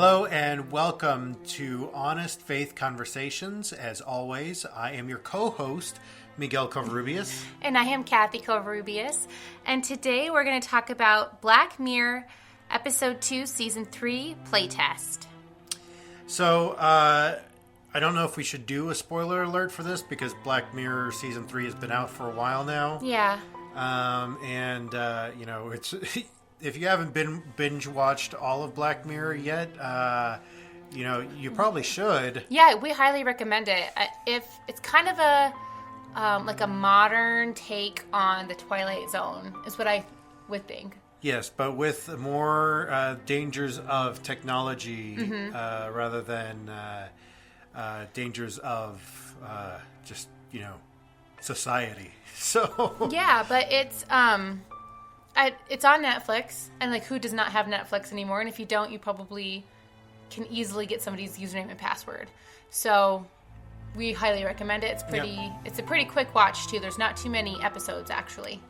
Hello and welcome to Honest Faith Conversations. As always, I am your co-host, Miguel Covarrubias. And I am Kathy Covarrubias. And today we're going to talk about Black Mirror, Episode 2, Season 3, Playtest. So, I don't know if we should do a spoiler alert for this because Black Mirror Season 3 has been out for a while now. Yeah. It's... If you haven't binge watched all of Black Mirror yet, you probably should. Yeah, we highly recommend it. If it's kind of a modern take on the Twilight Zone, is what I would think. Yes, but with more dangers of technology rather than dangers of society. So yeah, but it's on Netflix, and who does not have Netflix anymore? And if you don't, you probably can easily get somebody's username and password. So we highly recommend it. It's a pretty quick watch too. There's not too many episodes actually.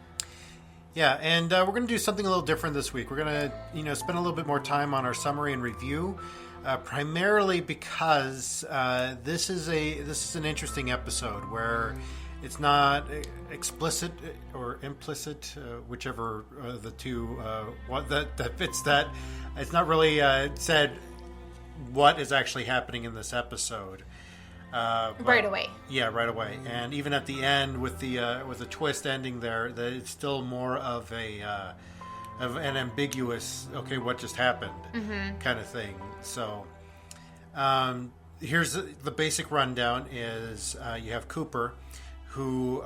Yeah, and we're going to do something a little different this week. We're going to spend a little bit more time on our summary and review, primarily because this is an interesting episode where it's not explicit or implicit, whichever the two that fits that. It's not really said what is actually happening in this epised right away. Yeah, right away. And even at the end with the twist ending there, that it's still more of an ambiguous what just happened kind of thing. So here's the basic rundown: is you have Cooper, who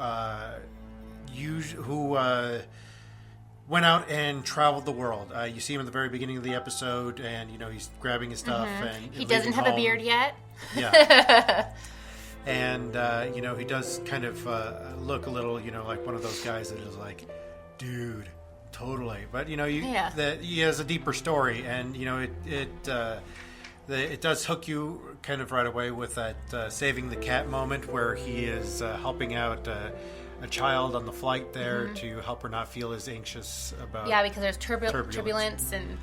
went out and traveled the world. You see him at the very beginning of the episode, and he's grabbing his stuff, and he doesn't have a beard yet. Yeah, and he does kind of look a little, like one of those guys that is like, dude, totally. But that he has a deeper story, and it does hook you kind of right away with that saving the cat moment where he is helping out a child on the flight there to help her not feel as anxious about because there's turbulence and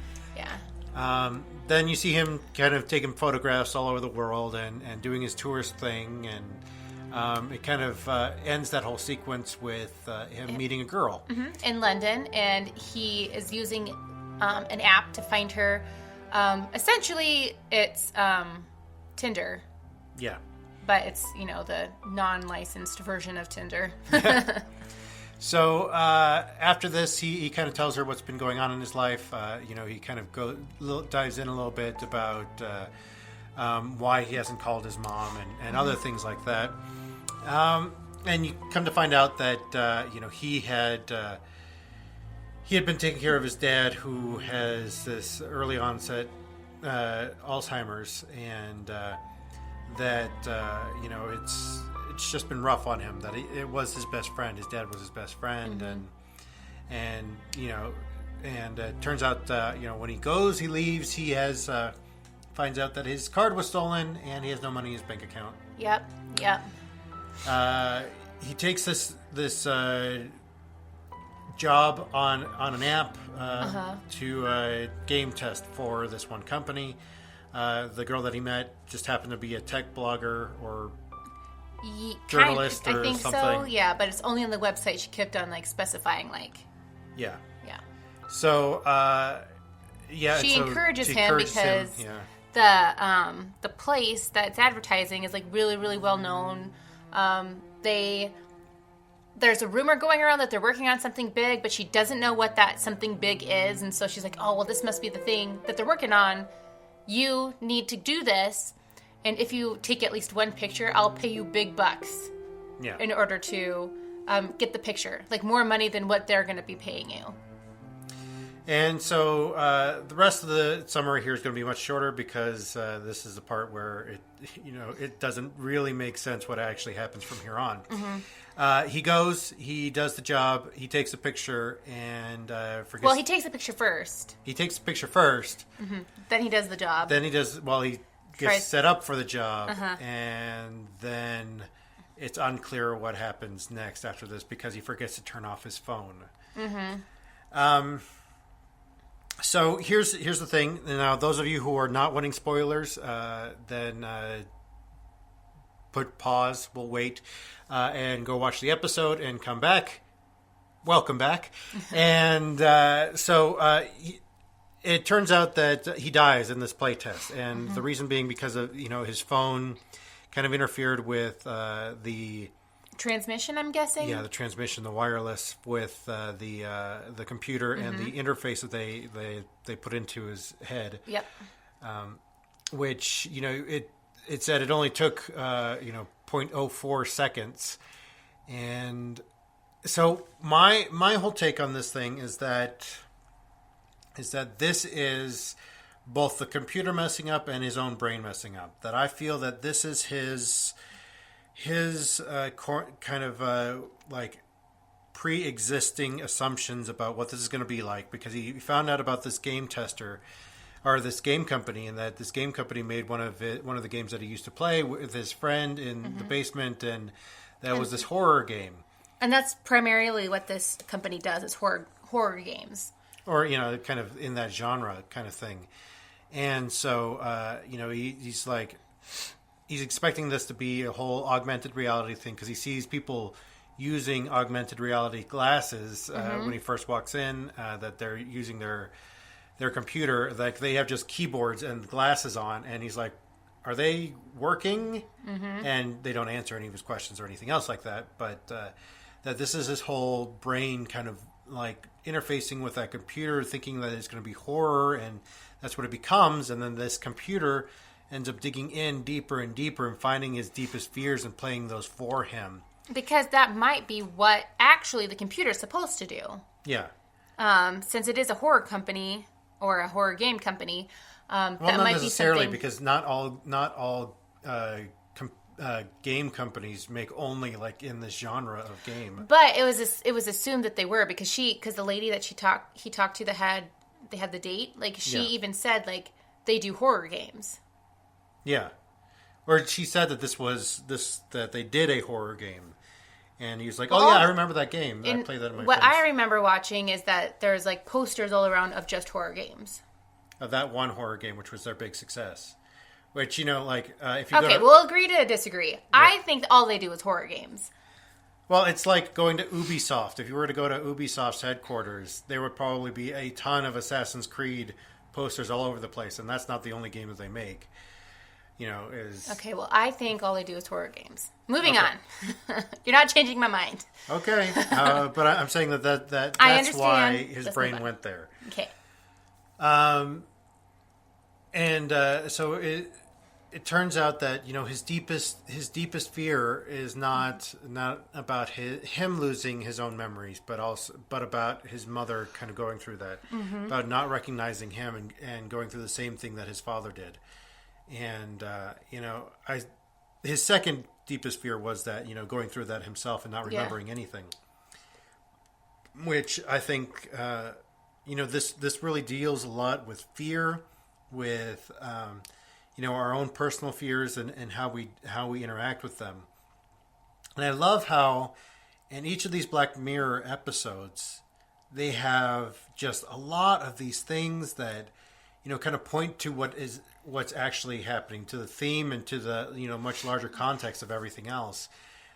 then you see him kind of taking photographs all over the world and doing his tourist thing, and it kind of ends that whole sequence with him meeting a girl in London, and he is using an app to find her. Essentially, it's Tinder. Yeah. But it's, the non-licensed version of Tinder. So after this, he kind of tells her what's been going on in his life. He kind of dives in a little bit about why he hasn't called his mom and other things like that. And you come to find out that, he had been taking care of his dad, who has this early onset Alzheimer's, and that it's just been rough on him. That it was his best friend. His dad was his best friend, and it turns out when he leaves, he has finds out that his card was stolen and he has no money in his bank account. Yep. He takes this job on an app to game test for this one company. The girl that he met just happened to be a tech blogger or journalist or something. I think so, yeah, but it's only on the website. She kept on specifying Yeah. So she encourages him because the place that's advertising is really, really well known. There's a rumor going around that they're working on something big, but she doesn't know what that something big is. And so she's like, oh, well, this must be the thing that they're working on. You need to do this. And if you take at least one picture, I'll pay you big bucks in order to get the picture. More money than what they're going to be paying you. And so the rest of the summary here is going to be much shorter because this is the part where it doesn't really make sense what actually happens from here on. He goes, he does the job, he takes a picture, and forgets. Well, he takes the picture first. Then he does the job. He gets set up for the job, and then it's unclear what happens next after this because he forgets to turn off his phone. So here's the thing. Now, those of you who are not wanting spoilers, then put pause. We'll wait and go watch the episode and come back. Welcome back. And it turns out that he dies in this playtest, and the reason being because of his phone kind of interfered with the transmission. I'm guessing. Yeah, the transmission, the wireless with the computer and the interface that they put into his head. Yep. Which it said it only took zero point zero 0.04 seconds, and so my whole take on this thing is that this is both the computer messing up and his own brain messing up. That I feel that this is his kind of like pre-existing assumptions about what this is going to be like, because he found out about this game tester or this game company, and that this game company made one of the games that he used to play with his friend in the basement, and that was this horror game. And that's primarily what this company does, is horror games. Or, kind of in that genre kind of thing. And so, he's like, he's expecting this to be a whole augmented reality thing, because he sees people using augmented reality glasses when he first walks in, that they're using their computer, like they have just keyboards and glasses on, and he's like, are they working? And they don't answer any of his questions or anything else like that, but that this is his whole brain kind of like interfacing with that computer, thinking that it's going to be horror, and that's what it becomes. And then this computer ends up digging in deeper and deeper and finding his deepest fears and playing those for him. Because that might be what actually the computer is supposed to do. Yeah. Since it is a horror company or a horror game company, well, that not might necessarily, be something. because not all game companies make only like in this genre of game. But it was assumed that they were, because the lady that he talked to, they had the date. Like she even said like they do horror games. Yeah, or she said that that they did a horror game, and he was like, "Oh yeah, I remember that game. I played that in my What friends." I remember watching is that there's like posters all around of just horror games. Of that one horror game, which was their big success. Which, if you Okay, we'll agree to disagree. Yeah. I think that all they do is horror games. Well, it's like going to Ubisoft. If you were to go to Ubisoft's headquarters, there would probably be a ton of Assassin's Creed posters all over the place, and that's not the only game that they make. Okay, well, I think all they do is horror games. Moving on. You're not changing my mind. Okay, but I'm saying that's why his brain went there. Okay. So it turns out that his deepest fear is not about him losing his own memories, but about his mother kind of going through that, about not recognizing him and going through the same thing that his father did, and his second deepest fear was that going through that himself and not remembering anything, which I think this really deals a lot with fear, with our own personal fears and how we interact with them. And I love how in each of these Black Mirror episodes they have just a lot of these things that kind of point to what's actually happening, to the theme and to the much larger context of everything else.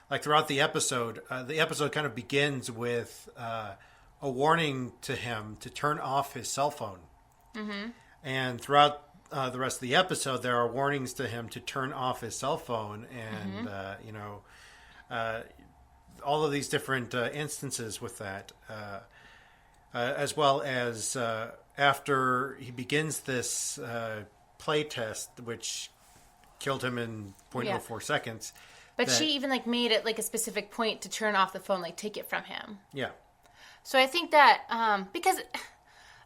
Like throughout the episode kind of begins with a warning to him to turn off his cell phone. And throughout the rest of the episode, there are warnings to him to turn off his cell phone, and all of these different instances with that, as well as after he begins this play test, which killed him in 0.04 seconds. But she even like made it like a specific point to turn off the phone, like take it from him. Yeah. So I think that because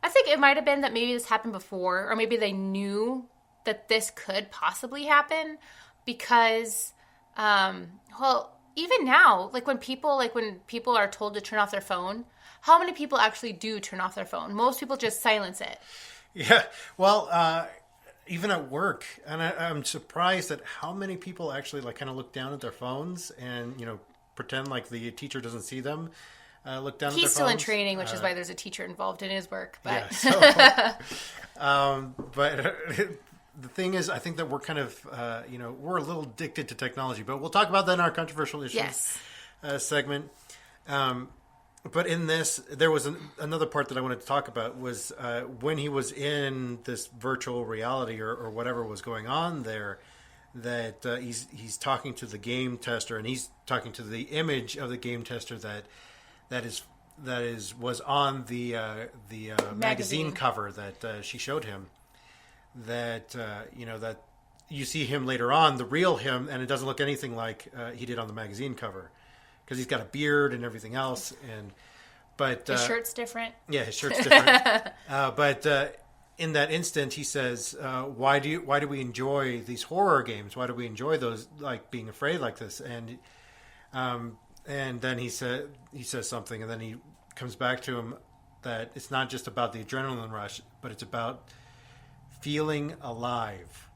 I think it might have been that maybe this happened before, or maybe they knew that this could possibly happen, because even now, like when people are told to turn off their phone, how many people actually do turn off their phone? Most people just silence it. Yeah. Well, even at work, and I'm surprised at how many people actually like kind of look down at their phones and pretend like the teacher doesn't see them. look down at He's their still in phones. training, which is why there's a teacher involved in his work. But Yeah, but the thing is, I think that we're kind of, we're a little addicted to technology, but we'll talk about that in our controversial issues yes. Segment. But in this, there was another part that I wanted to talk about was when he was in this virtual reality or whatever was going on there, that he's talking to the game tester, and he's talking to the image of the game tester that was on the magazine cover that she showed him. That that you see him later on, the real him, and it doesn't look anything like he did on the magazine cover. Because he's got a beard and everything else, but His shirt's different. Yeah, his shirt's different. But in that instant, he says, "Why do we enjoy these horror games? Why do we enjoy those, like being afraid like this?" And then he says something, and then he comes back to him that it's not just about the adrenaline rush, but it's about feeling alive.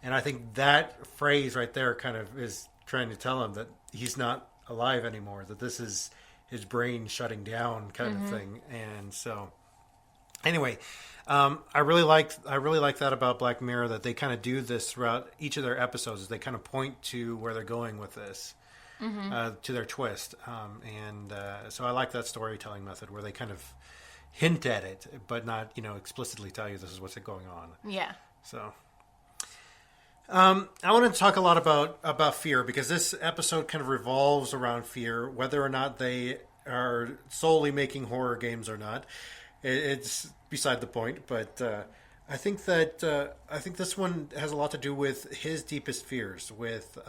And I think that phrase right there kind of is trying to tell him that he's not alive anymore, that this is his brain shutting down kind of thing. And so anyway, I really like that about Black Mirror, that they kind of do this throughout each of their episodes. They kind of point to where they're going with this, to their twist. So I like that storytelling method where they kind of hint at it, but not, explicitly tell you this is what's going on. Yeah. So I want to talk a lot about fear, because this episode kind of revolves around fear, whether or not they are solely making horror games or not. It's beside the point, but I think this one has a lot to do with his deepest fears, with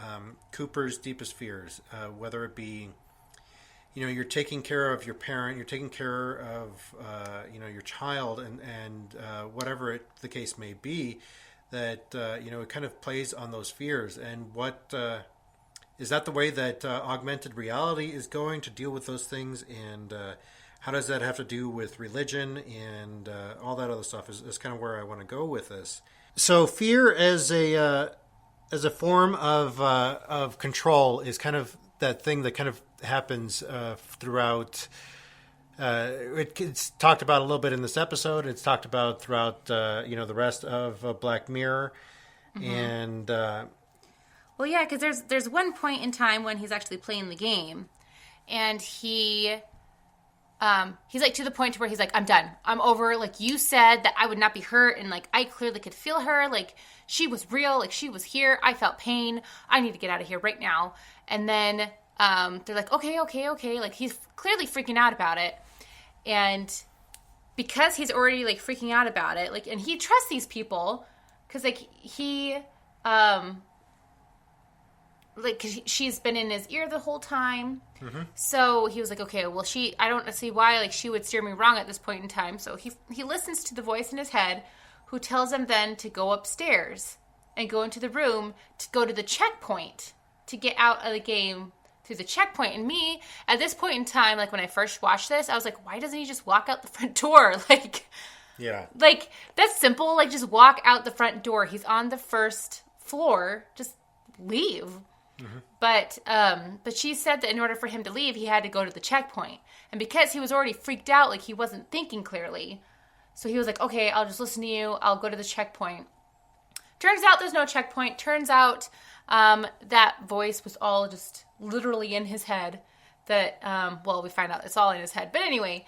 Cooper's deepest fears, whether it be, you're taking care of your parent, you're taking care of your child, and whatever the case may be. That it kind of plays on those fears, and what is that the way that augmented reality is going to deal with those things, and how does that have to do with religion and all that other stuff is kind of where I want to go with this. So fear as a form of control is kind of that thing that kind of happens throughout. It's talked about a little bit in this episode. It's talked about throughout, the rest of Black Mirror, and well, yeah, because there's one point in time when he's actually playing the game, and he's like to the point where he's like, "I'm done. I'm over. Like, you said that I would not be hurt, and like I clearly could feel her. Like, she was real. Like, she was here. I felt pain. I need to get out of here right now." And then they're like, "Okay." Like, he's clearly freaking out about it. And because he's already like freaking out about it, like, and he trusts these people because like cause she's been in his ear the whole time. So he was like, okay, well, I don't see why like she would steer me wrong at this point in time. So he listens to the voice in his head who tells him then to go upstairs and go into the room to go to the checkpoint to get out of the game through the checkpoint. And me, at this point in time, like when I first watched this, I was like, why doesn't he just walk out the front door? Like, yeah, like that's simple. Like, just walk out the front door. He's on the first floor. Just leave. But she said that in order for him to leave, he had to go to the checkpoint. And because he was already freaked out, like he wasn't thinking clearly. So he was like, okay, I'll just listen to you. I'll go to the checkpoint. Turns out there's no checkpoint. Turns out that voice was all just literally in his head. That, we find out it's all in his head. But anyway,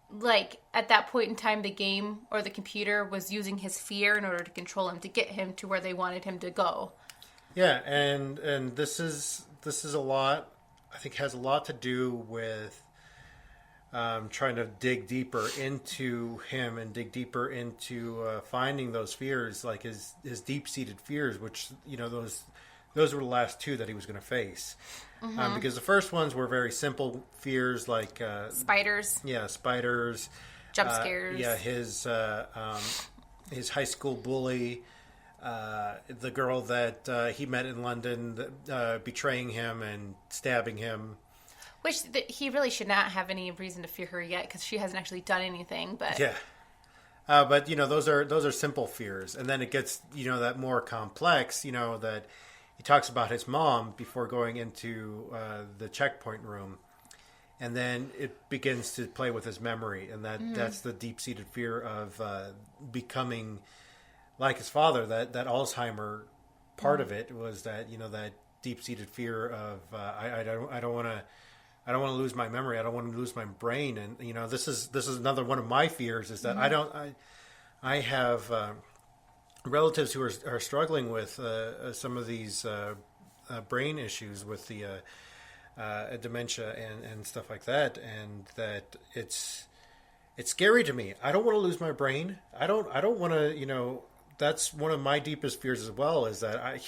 like at that point in time, the game or the computer was using his fear in order to control him, to get him to where they wanted him to go. Yeah, and this is a lot. I think has a lot to do with trying to dig deeper into him and dig deeper into finding those fears, like his deep-seated fears, which those were the last two that he was going to face. Because the first ones were very simple fears, like spiders. Yeah, spiders. Jump scares. Yeah, his high school bully. The girl that he met in London betraying him and stabbing him. Which he really should not have any reason to fear her yet, because she hasn't actually done anything. But yeah, but those are simple fears, and then it gets that more complex. That he talks about his mom before going into the checkpoint room, and then it begins to play with his memory, and that's the deep-seated fear of becoming like his father. That Alzheimer part of it was that, that deep-seated fear of I don't want to lose my memory. I don't want to lose my brain. And this is another one of my fears, is that I have relatives who are struggling with some of these brain issues with the dementia and stuff like that, and that it's scary to me. I don't want to lose my brain. I don't want to. That's one of my deepest fears as well. Is that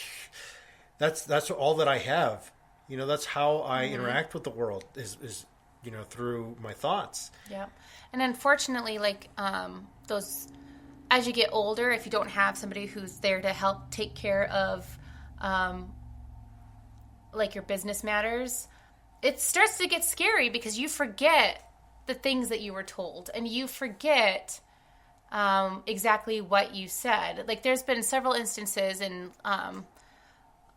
that's all that I have. That's how I interact with the world is through my thoughts. Yeah, and unfortunately, like those, as you get older, if you don't have somebody who's there to help take care of, like your business matters, it starts to get scary because you forget the things that you were told, and you forget exactly what you said. Like there's been several instances in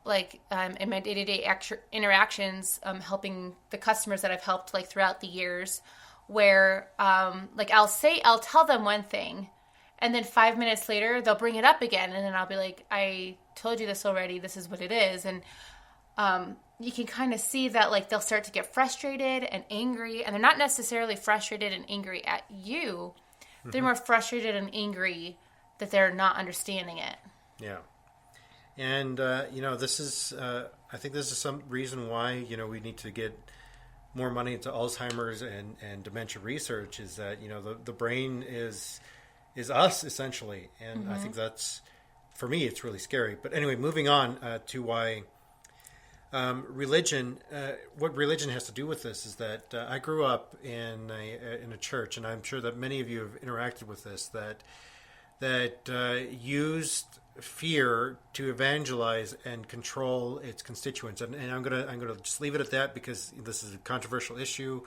in my day-to-day interactions, helping the customers that I've helped like throughout the years, where I'll tell them one thing, and then 5 minutes later they'll bring it up again, and then I'll be like, I told you this already. This is what it is. And you can kind of see that like they'll start to get frustrated and angry, and they're not necessarily frustrated and angry at you. They're more frustrated and angry that they're not understanding it. Yeah. And, this is, I think this is some reason why, we need to get more money into Alzheimer's and dementia research, is that, the brain is us essentially. And I think that's, for me, it's really scary. But anyway, moving on to why religion, what religion has to do with this is that I grew up in a church, and I'm sure that many of you have interacted with this, that used fear to evangelize and control its constituents. And I'm gonna just leave it at that, because this is a controversial issue.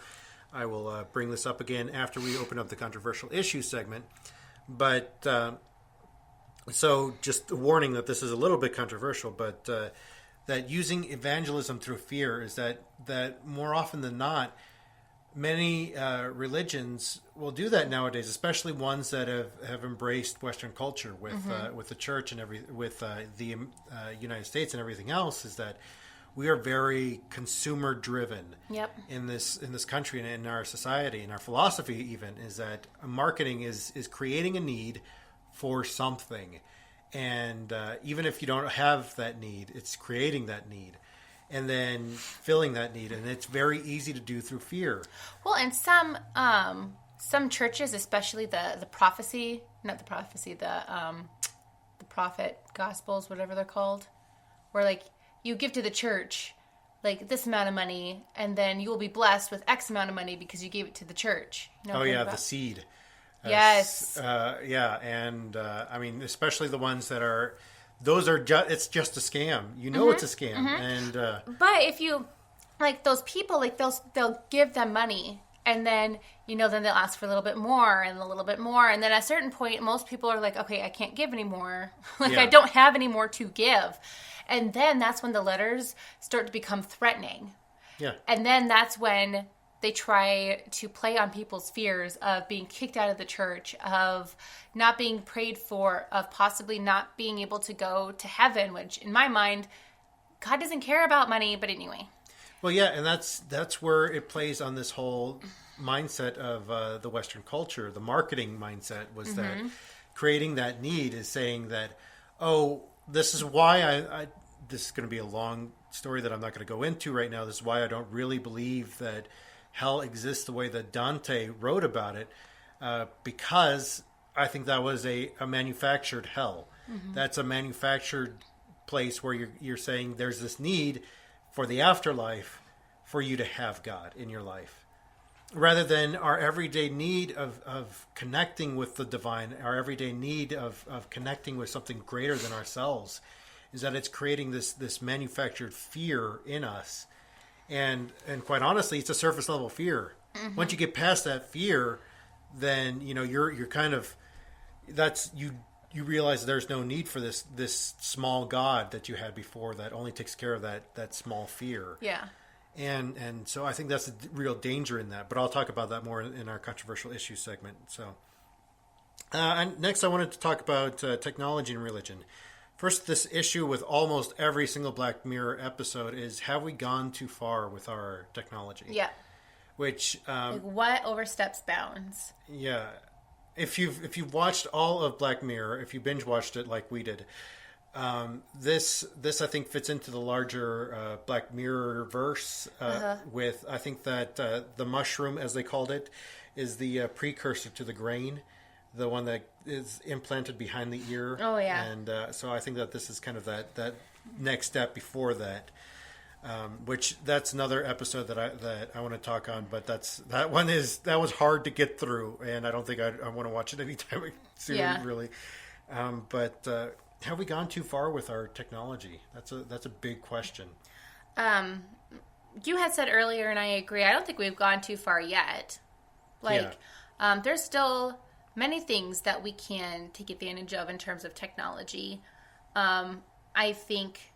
I will bring this up again after we open up the controversial issue segment. But so just a warning that this is a little bit controversial, but that using evangelism through fear is that more often than not, many religions will do that nowadays, especially ones that have embraced Western culture with the church and the United States and everything else. Is that we are very consumer driven. Yep. in this country and in our society, and our philosophy even is that marketing is creating a need for something, and even if you don't have that need, it's creating that need and then filling that need, and it's very easy to do through fear. Well, and some churches, especially the prophet gospels, whatever they're called, where like you give to the church like this amount of money, and then you will be blessed with X amount of money because you gave it to the church. The seed. Yes. And I mean, especially the ones that are. Those are it's just a scam. It's a scam. And but if you like those people, like they'll give them money, and then then they'll ask for a little bit more and a little bit more, and then at a certain point, most people are like, okay, I can't give anymore. I don't have any more to give, and then that's when the letters start to become threatening. Yeah, and then that's when they try to play on people's fears of being kicked out of the church, of not being prayed for, of possibly not being able to go to heaven, which in my mind, God doesn't care about money, but anyway. Well, yeah, and that's where it plays on this whole mindset of the Western culture. The marketing mindset was that creating that need is saying that, oh, this is why I this is going to be a long story that I'm not going to go into right now. This is why I don't really believe that hell exists the way that Dante wrote about it, because I think that was a manufactured hell. That's a manufactured place where you're saying there's this need for the afterlife for you to have God in your life, rather than our everyday need of connecting with the divine, our everyday need of connecting with something greater than ourselves. Is that it's creating this manufactured fear in us. And quite honestly, it's a surface level fear. Once you get past that fear, then you're kind of you realize there's no need for this small God that you had before that only takes care of that small fear. Yeah. And so I think that's a real danger in that. But I'll talk about that more in our controversial issues segment. So and next, I wanted to talk about technology and religion. First, this issue with almost every single Black Mirror episode is: have we gone too far with our technology? Yeah. Which Like what oversteps bounds? yeah, if you've watched all of Black Mirror, if you binge watched it like we did, this I think fits into the larger Black Mirror verse. With I think that the mushroom, as they called it, is the precursor to the grain, the one that is implanted behind the ear. Oh, yeah. And so I think that this is kind of that next step before that. Which that's another episode that I want to talk on, but that was hard to get through, and I don't think I want to watch it anytime soon. Yeah. Really. But have we gone too far with our technology? That's a big question. You had said earlier, and I agree, I don't think we've gone too far yet. Like, there's still many things that we can take advantage of in terms of technology. I think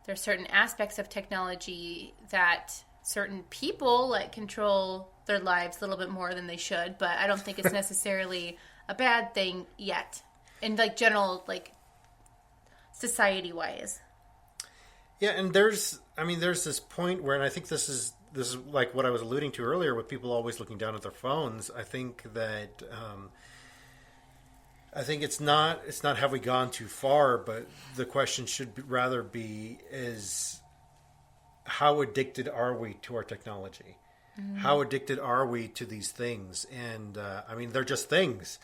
there's certain aspects of technology that certain people like control their lives a little bit more than they should, but I don't think it's necessarily a bad thing yet. In like general, like society wise. Yeah, and there's this point where, and I think this is like what I was alluding to earlier with people always looking down at their phones. I think that it's not have we gone too far, but the question should rather be is how addicted are we to our technology? Mm-hmm. How addicted are we to these things? And they're just things.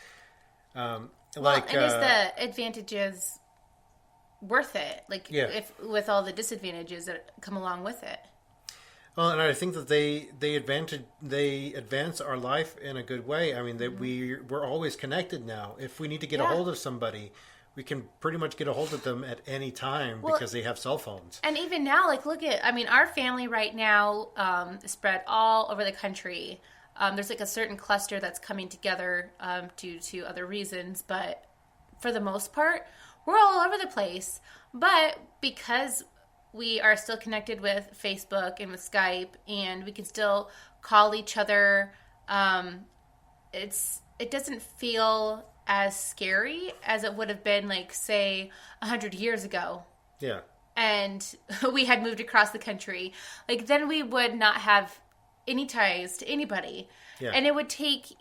And is the advantages worth it? Like, if with all the disadvantages that come along with it. Well, and I think that they advance our life in a good way. I mean, we're always connected now. If we need to get a hold of somebody, we can pretty much get a hold of them at any time because they have cell phones. And even now, like, our family right now is spread all over the country. There's like a certain cluster that's coming together due to other reasons, but for the most part, we're all over the place. But because we are still connected with Facebook and with Skype, and we can still call each other, it doesn't feel as scary as it would have been, like, say, 100 years ago. Yeah. And we had moved across the country. Like, then we would not have any ties to anybody. Yeah. And it would take,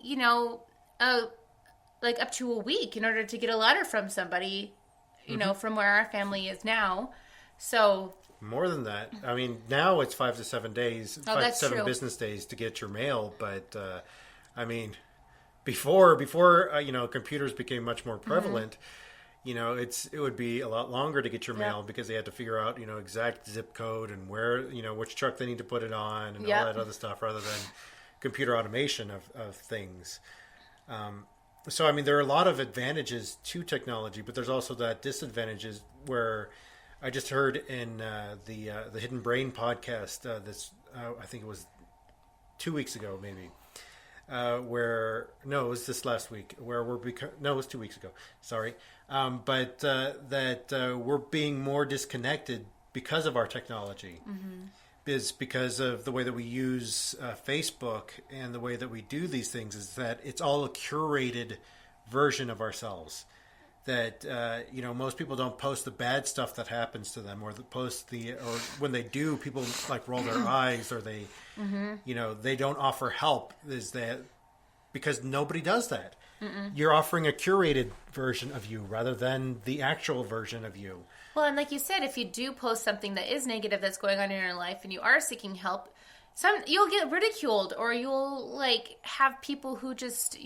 like up to a week in order to get a letter from somebody, you know, from where our family is now. So more than that. I mean, now it's 5 to 7 days, 5 to 7 true. business days to get your mail. But before computers became much more prevalent, it would be a lot longer to get your mail because they had to figure out exact zip code and where which truck they need to put it on and all that other stuff, rather than computer automation of things. So there are a lot of advantages to technology, but there's also that disadvantages where I just heard in the Hidden Brain podcast I think it was 2 weeks ago maybe, it was this last week where it was 2 weeks ago. Sorry, but that we're being more disconnected because of our technology. Mm-hmm. Is because of the way that we use Facebook and the way that we do these things, is that it's all a curated version of ourselves. That most people don't post the bad stuff that happens to them, or or when they do, people like roll their eyes, or they they don't offer help. Is that because nobody does that? Mm-mm. You're offering a curated version of you rather than the actual version of you. Well, and like you said, if you do post something that is negative that's going on in your life and you are seeking help, you'll get ridiculed, or you'll like have people who just,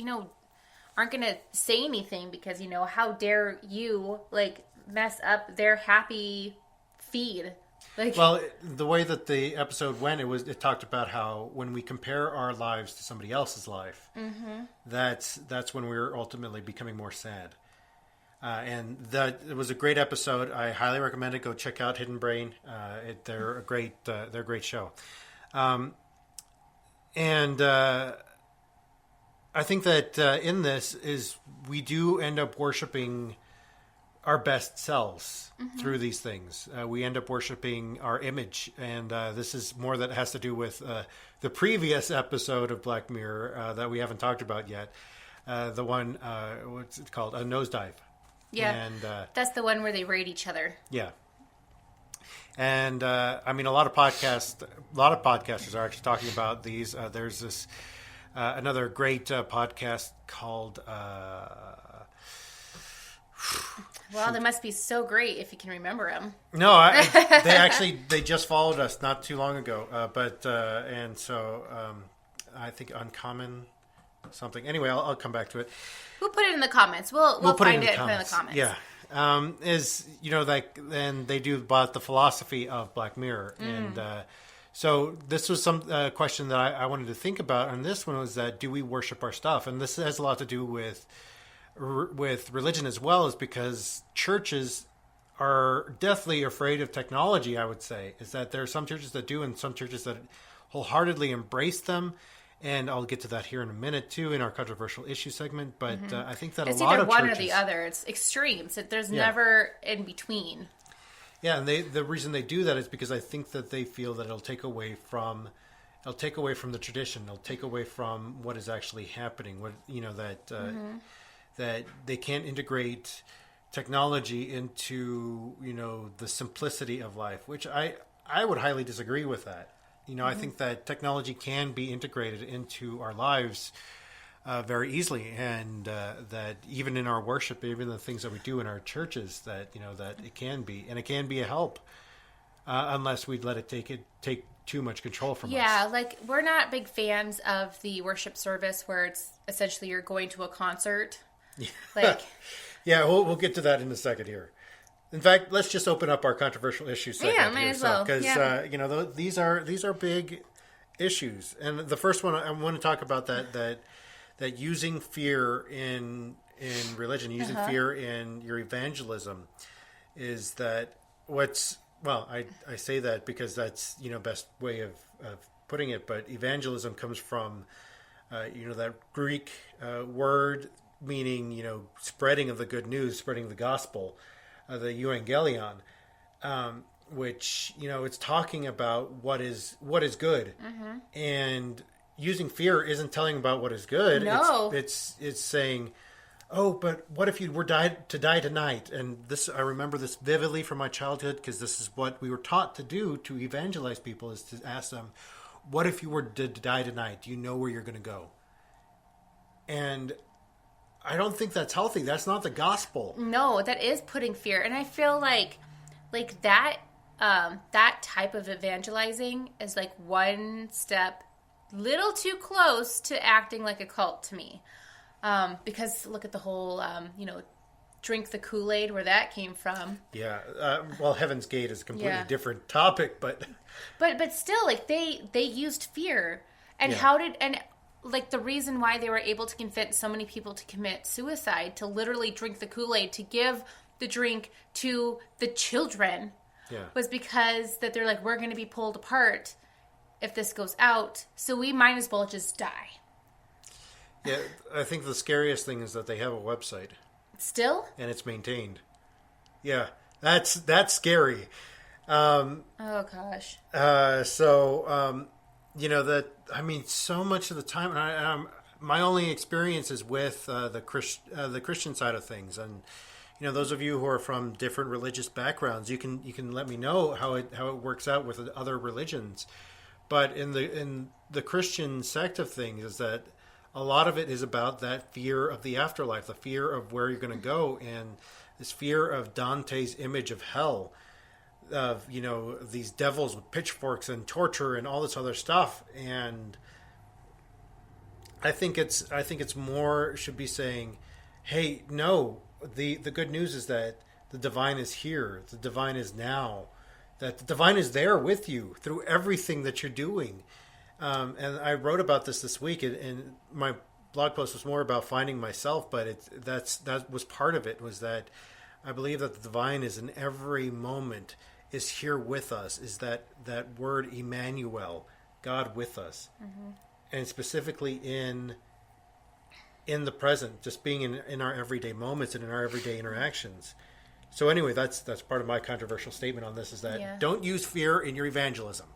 aren't going to say anything because, how dare you like mess up their happy feed. Like, well, the way that the episode went, it talked about how when we compare our lives to somebody else's life, that's when we're ultimately becoming more sad. And it was a great episode. I highly recommend it. Go check out Hidden Brain. They're a great show. And I think that in this is we do end up worshiping our best selves through these things. We end up worshiping our image, and this is more that has to do with the previous episode of Black Mirror that we haven't talked about yet. The one, what's it called? A Nosedive. Yeah, and that's the one where they raid each other. yeah. And I mean, a lot of podcasters are actually talking about these. There's this another great podcast called. Well, they must be so great if you can remember them. No, they just followed us not too long ago, and so I think Uncommon something. Anyway, I'll come back to it. Who put it in the comments? We'll put find it it in the comments. Yeah. Is like then they do about the philosophy of Black Mirror, and so this was some question that I wanted to think about, and this one was that do we worship our stuff, and this has a lot to do with religion as well, is because churches are deathly afraid of technology. I would say is that there are some churches that do, and some churches that wholeheartedly embrace them. And I'll get to that here in a minute, too, in our controversial issue segment. But I think that it's a lot either of one churches... or the other. It's extremes. There's never in between. Yeah, and the reason they do that is because I think that they feel that it'll take away from the tradition. It'll take away from what is actually happening. That they can't integrate technology into the simplicity of life, which I would highly disagree with that. I think that technology can be integrated into our lives very easily, and that even in our worship, even the things that we do in our churches, that that it can be a help, unless we let it take too much control from us. Yeah, like we're not big fans of the worship service where it's essentially you're going to a concert. Like, yeah, we'll get to that in a second here. In fact, let's just open up our controversial issues segment. Yeah, might as well. Because these are big issues, and the first one I want to talk about that using fear in religion, using fear in your evangelism, is that I say that because that's best way of putting it, but evangelism comes from that Greek word meaning spreading of the good news, spreading the gospel. The Evangelion, which it's talking about what is good, and using fear isn't telling about what is good. No, it's saying, oh, but what if you were to die tonight? And this, I remember this vividly from my childhood because this is what we were taught to do to evangelize people, is to ask them, what if you were to die tonight? Do you know where you're going to go? And I don't think that's healthy. That's not the gospel. No, that is putting fear. And I feel like that that type of evangelizing is like one step little too close to acting like a cult to me. Because look at the whole, drink the Kool-Aid, where that came from. Yeah. Heaven's Gate is a completely different topic, but still, like they used fear. And like the reason why they were able to convince so many people to commit suicide, to literally drink the Kool-Aid, to give the drink to the children, was because that they're like, we're going to be pulled apart if this goes out, so we might as well just die. Yeah, I think the scariest thing is that they have a website. Still? And it's maintained. Yeah, that's scary. Oh, gosh. So much of the time, and my only experience is with the Christian side of things, and those of you who are from different religious backgrounds, you can let me know how it works out with other religions. But in the Christian sect of things, is that a lot of it is about that fear of the afterlife, the fear of where you're going to go, and this fear of Dante's image of hell, of these devils with pitchforks and torture and all this other stuff. And I think it's more should be saying, hey, no, the good news is that the divine is here, the divine is now, that the divine is there with you through everything that you're doing. And I wrote about this week, and my blog post was more about finding myself, but that was part of it, was that I believe that the divine is in every moment, is here with us, is that word Emmanuel, God with us. Mm-hmm. And specifically in the present, just being in our everyday moments and in our everyday interactions. So anyway, that's part of my controversial statement on this is that don't use fear in your evangelism.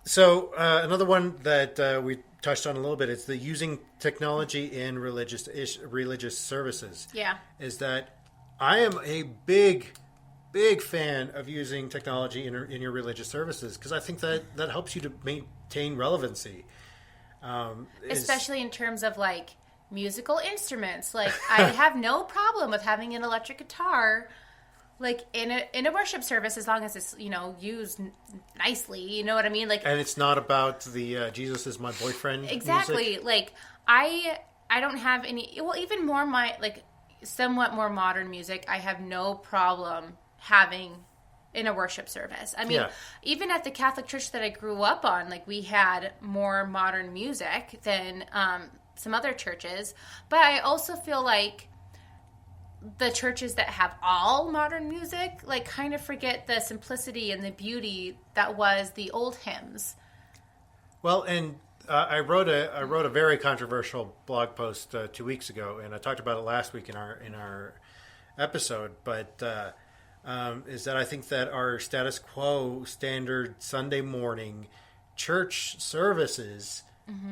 So another one that we touched on a little bit is the using technology in religious services. Yeah. Is that I am a big fan of using technology in your religious services because I think that helps you to maintain relevancy. Especially in terms of like musical instruments. Like I have no problem with having an electric guitar like in a worship service as long as it's, you know, used nicely, you know what I mean? Like, and it's not about the Jesus is my boyfriend exactly music. Like I don't have any, well, even more like somewhat more modern music I have no problem having in a worship service. I mean, even at the Catholic Church that I grew up on, like we had more modern music than some other churches, but I also feel like the churches that have all modern music like kind of forget the simplicity and the beauty that was the old hymns. Well, and I wrote a very controversial blog post 2 weeks ago, and I talked about it last week in our episode. But is that I think that our status quo standard Sunday morning church services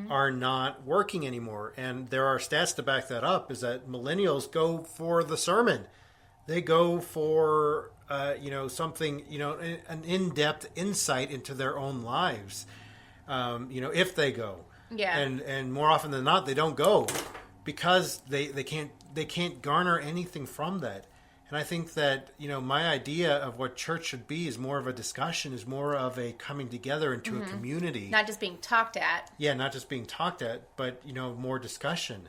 are not working anymore. And there are stats to back that up, is that millennials go for the sermon. They go for, something, an in-depth insight into their own lives, if they go. Yeah. And more often than not, they don't go because they can't garner anything from that. And I think that, my idea of what church should be is more of a discussion, is more of a coming together into a community. Not just being talked at. Yeah, not just being talked at, but, more discussion.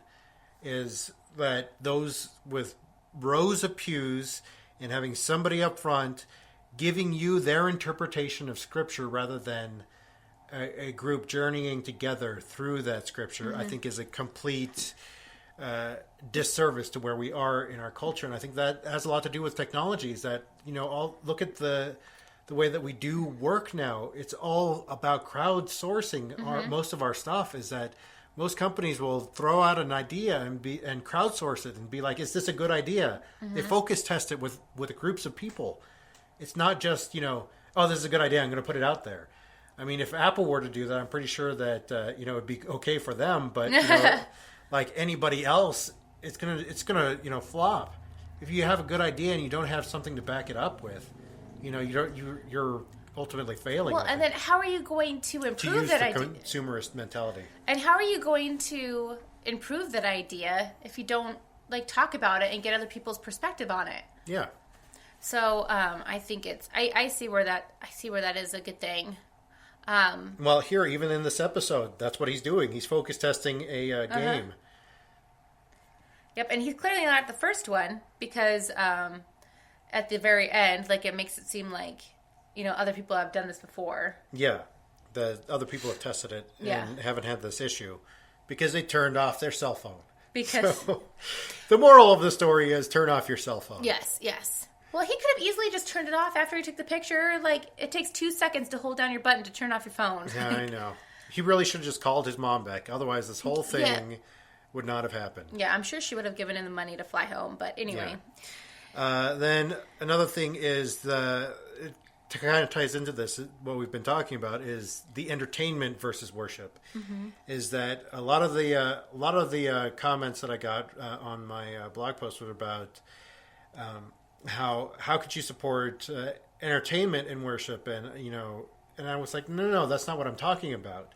Is that those with rows of pews and having somebody up front giving you their interpretation of Scripture rather than a group journeying together through that Scripture, I think is a complete disservice to where we are in our culture. And I think that has a lot to do with technology, is that, look at the way that we do work now. It's all about crowdsourcing. Most of our stuff is that most companies will throw out an idea and crowdsource it and be like, is this a good idea? They focus test it with groups of people. It's not just, oh, this is a good idea, I'm going to put it out there. I mean, if Apple were to do that, I'm pretty sure that, it'd be okay for them, but, like anybody else, it's gonna flop. If you have a good idea and you don't have something to back it up with, you're ultimately failing. Well, and then how are you going to improve that idea? Consumerist mentality. And how are you going to improve that idea if you don't like talk about it and get other people's perspective on it? Yeah. So I think I see where that is a good thing. Well, here, even in this episode, that's what he's doing. He's focus testing a game. Yep, and he's clearly not the first one because at the very end, like, it makes it seem like, other people have done this before. Yeah, the other people have tested it and haven't had this issue because they turned off their cell phone. Because so, the moral of the story is turn off your cell phone. Yes. Well, he could have easily just turned it off after he took the picture. Like, it takes 2 seconds to hold down your button to turn off your phone. Yeah, I know. He really should have just called his mom back. Otherwise, this whole thing would not have happened. Yeah, I'm sure she would have given him the money to fly home. But anyway. Yeah. Then another thing is it kind of ties into this, what we've been talking about, is the entertainment versus worship. Is that a lot of the comments that I got on my blog post were about how could you support entertainment in worship, and and I was like, no, that's not what I'm talking about.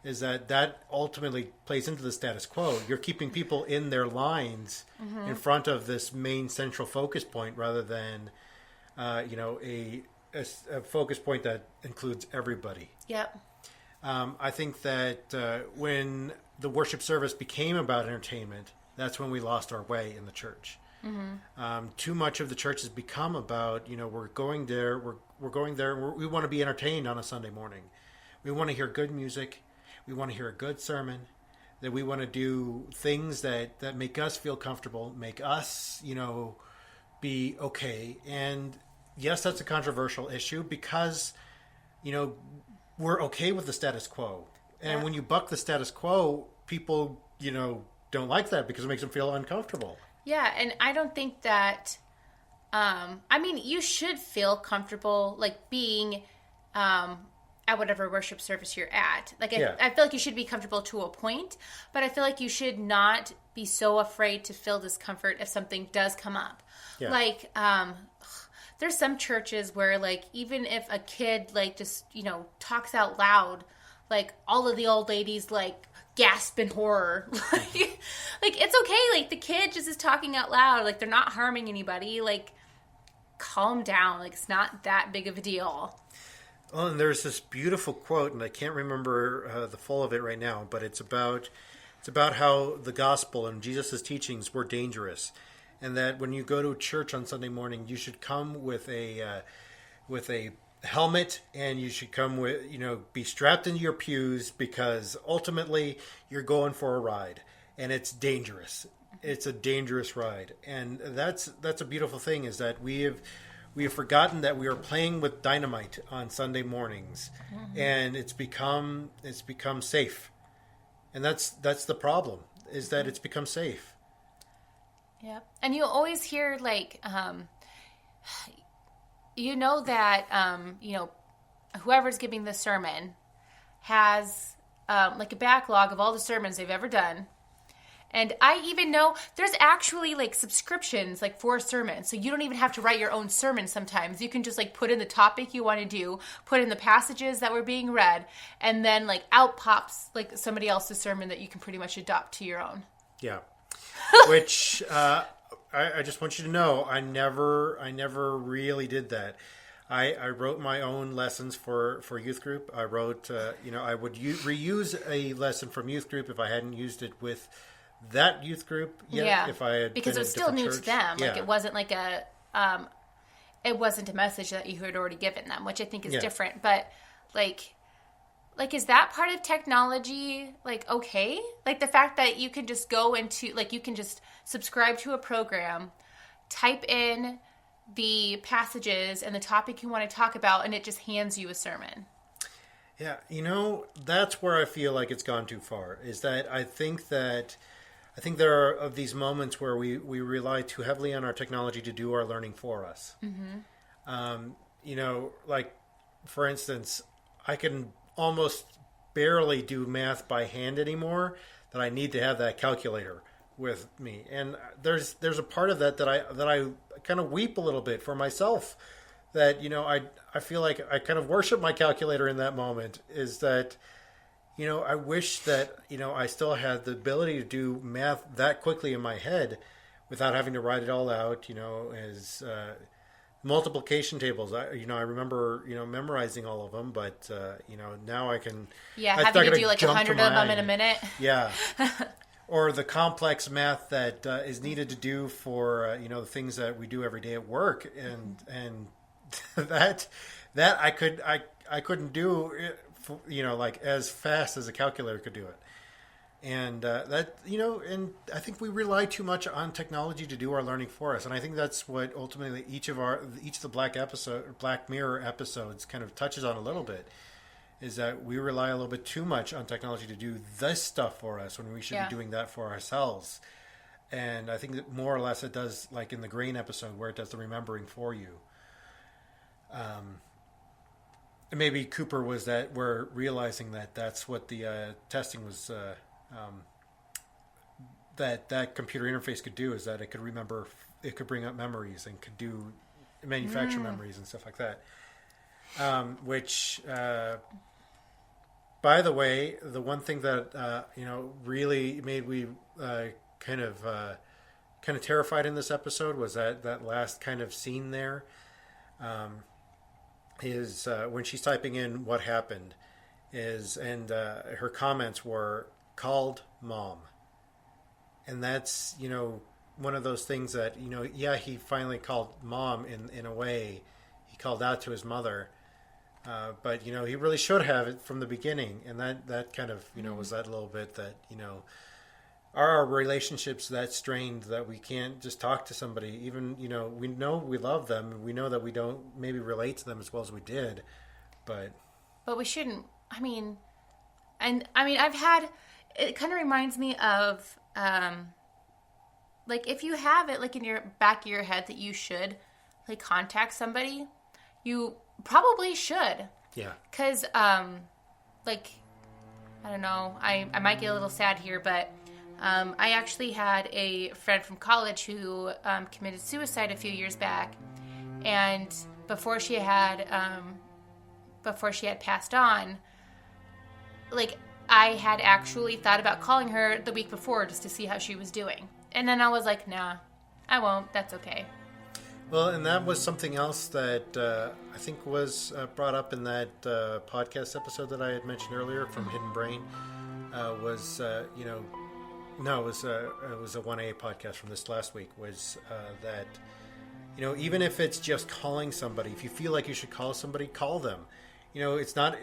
Is that ultimately plays into the status quo. You're keeping people in their lines in front of this main central focus point rather than a focus point that includes everybody. Yep. I think that when the worship service became about entertainment, that's when we lost our way in the church. Too much of the church has become about, we're going there, we want to be entertained on a Sunday morning. We want to hear good music. We want to hear a good sermon. That we want to do things that make us feel comfortable, make us, be okay. And yes, that's a controversial issue because, we're okay with the status quo. And when you buck the status quo, people, don't like that because it makes them feel uncomfortable. Yeah, and I don't think that. I mean, you should feel comfortable like being at whatever worship service you're at. Like, Yeah. I feel like you should be comfortable to a point, but I feel like you should not be so afraid to feel discomfort if something does come up. Yeah. Like, there's some churches where like even if a kid like just talks out loud, like all of the old ladies like gasp in horror. Like it's okay. Like the kid just is talking out loud. Like they're not harming anybody. Like calm down. Like it's not that big of a deal. Oh, and there's this beautiful quote, and I can't remember the full of it right now, but it's about how the gospel and Jesus' teachings were dangerous, and that when you go to church on Sunday morning, you should come with a helmet, and you should come with be strapped into your pews, because ultimately you're going for a ride, and it's dangerous. It's a dangerous ride, and that's a beautiful thing, is that we have forgotten that we are playing with dynamite on Sunday mornings, and it's become safe, and that's the problem, is that it's become safe. Yeah, and you always hear like, that whoever's giving the sermon has like a backlog of all the sermons they've ever done. And I even know there's actually like subscriptions like for sermons. So you don't even have to write your own sermon sometimes. You can just like put in the topic you want to do, put in the passages that were being read, and then like out pops like somebody else's sermon that you can pretty much adopt to your own. Yeah. Which I just want you to know, I never really did that. I wrote my own lessons for youth group. I wrote, I would reuse a lesson from youth group if I hadn't used it with that youth group yet. Yeah, if I had because been it was at a still new different to church. them. Yeah. Like it wasn't like it wasn't a message that you had already given them, which I think is different. But like is that part of technology like okay? Like the fact that you can just go into like you can just subscribe to a program, type in the passages and the topic you want to talk about, and it just hands you a sermon. Yeah, that's where I feel like it's gone too far. Is that I think there are of these moments where we rely too heavily on our technology to do our learning for us. Mm-hmm. Like for instance, I can almost barely do math by hand anymore. That I need to have that calculator with me, and there's a part of that I kind of weep a little bit for myself. That I feel like I kind of worship my calculator in that moment. Is that I wish that I still had the ability to do math that quickly in my head without having to write it all out. As multiplication tables. I remember memorizing all of them, but now I can. Yeah, having to do like 100 of them in a minute. Yeah. Or the complex math that is needed to do for the things that we do every day at work, and that I couldn't do like as fast as a calculator could do it, and and I think we rely too much on technology to do our learning for us, and I think that's what ultimately each of the Black Mirror episodes kind of touches on a little bit. Is that we rely a little bit too much on technology to do this stuff for us when we should be doing that for ourselves. And I think that more or less it does, like in the grain episode, where it does the remembering for you. Maybe Cooper was that we're realizing that that's what the testing was, that computer interface could do, is that it could remember, it could bring up memories and could do manufacture memories and stuff like that. Which, by the way, the one thing that really made me kind of terrified in this episode was that last kind of scene there. Is when she's typing in what happened, and her comments were called mom, and that's one of those things that he finally called mom in a way. He called out to his mother. But he really should have it from the beginning, and that kind of was that little bit that are our relationships that strained that we can't just talk to somebody, even we know we love them, and we know that we don't maybe relate to them as well as we did, but we shouldn't. I've had, it kind of reminds me of like if you have it like in your back of your head that you should like contact somebody, you probably should. Yeah. Because, like, I don't know, I might get a little sad here, but I actually had a friend from college who committed suicide a few years back, and before she had passed on, like, I had actually thought about calling her the week before just to see how she was doing. And then I was like, nah, I won't. That's okay. Well, and that was something else that I think was brought up in that podcast episode that I had mentioned earlier from Hidden Brain. It was a 1A podcast from this last week. Was that even if it's just calling somebody, if you feel like you should call somebody, call them. It's not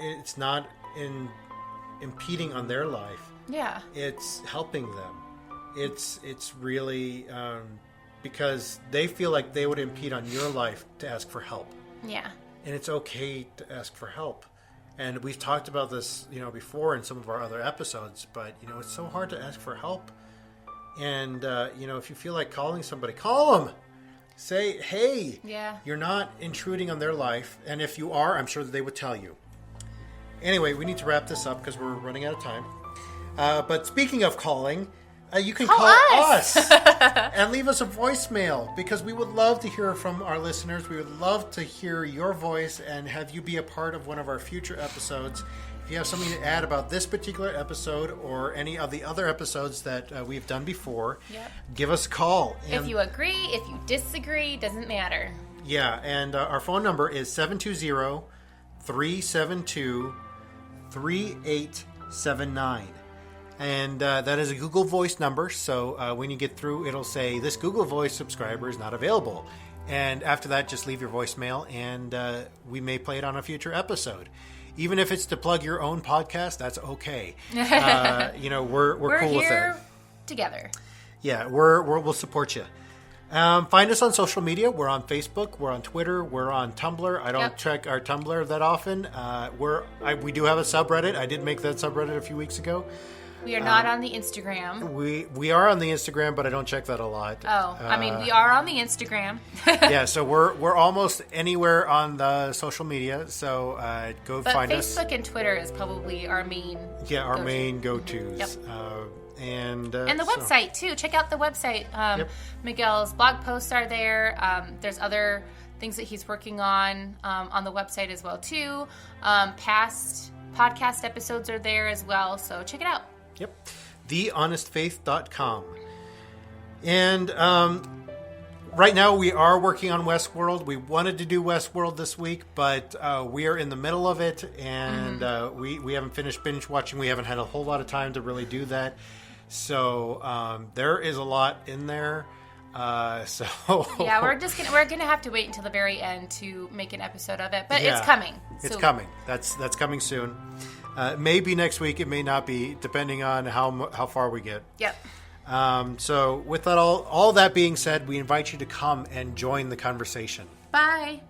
impeding on their life. Yeah, it's helping them. It's really. Because they feel like they would impede on your life to ask for help. Yeah. And it's okay to ask for help. And we've talked about this, before in some of our other episodes, but, it's so hard to ask for help. And, if you feel like calling somebody, call them. Say, hey, you're not intruding on their life. And if you are, I'm sure that they would tell you. Anyway, we need to wrap this up because we're running out of time. But speaking of calling... you can call us and leave us a voicemail because we would love to hear from our listeners. We would love to hear your voice and have you be a part of one of our future episodes. If you have something to add about this particular episode or any of the other episodes that we've done before, give us a call. And if you agree, if you disagree, doesn't matter. Yeah, and our phone number is 720-372-3879. And that is a Google Voice number, so when you get through, it'll say, this Google Voice subscriber is not available. And after that, just leave your voicemail, and we may play it on a future episode. Even if it's to plug your own podcast, that's okay. We're cool with it. We're here together. Yeah, we'll support you. Find us on social media. We're on Facebook. We're on Twitter. We're on Tumblr. I don't check our Tumblr that often. We do have a subreddit. I did make that subreddit a few weeks ago. We are not on the Instagram. We are on the Instagram, but I don't check that a lot. Oh, we are on the Instagram. Yeah, so we're almost anywhere on the social media. So go find us. But Facebook and Twitter is probably our main. Yeah, our main go-tos. Yep. And the website too. Check out the website. Miguel's blog posts are there. There's other things that he's working on the website as well too. Past podcast episodes are there as well. So check it out. Yep. TheHonestFaith.com. And right now we are working on Westworld. We wanted to do Westworld this week, but we are in the middle of it, and we haven't finished binge watching. We haven't had a whole lot of time to really do that. So there is a lot in there. We're gonna have to wait until the very end to make an episode of it, but it's coming. It's coming. That's coming soon. Maybe next week. It may not be, depending on how far we get. Yep. So with that all that being said, we invite you to come and join the conversation. Bye.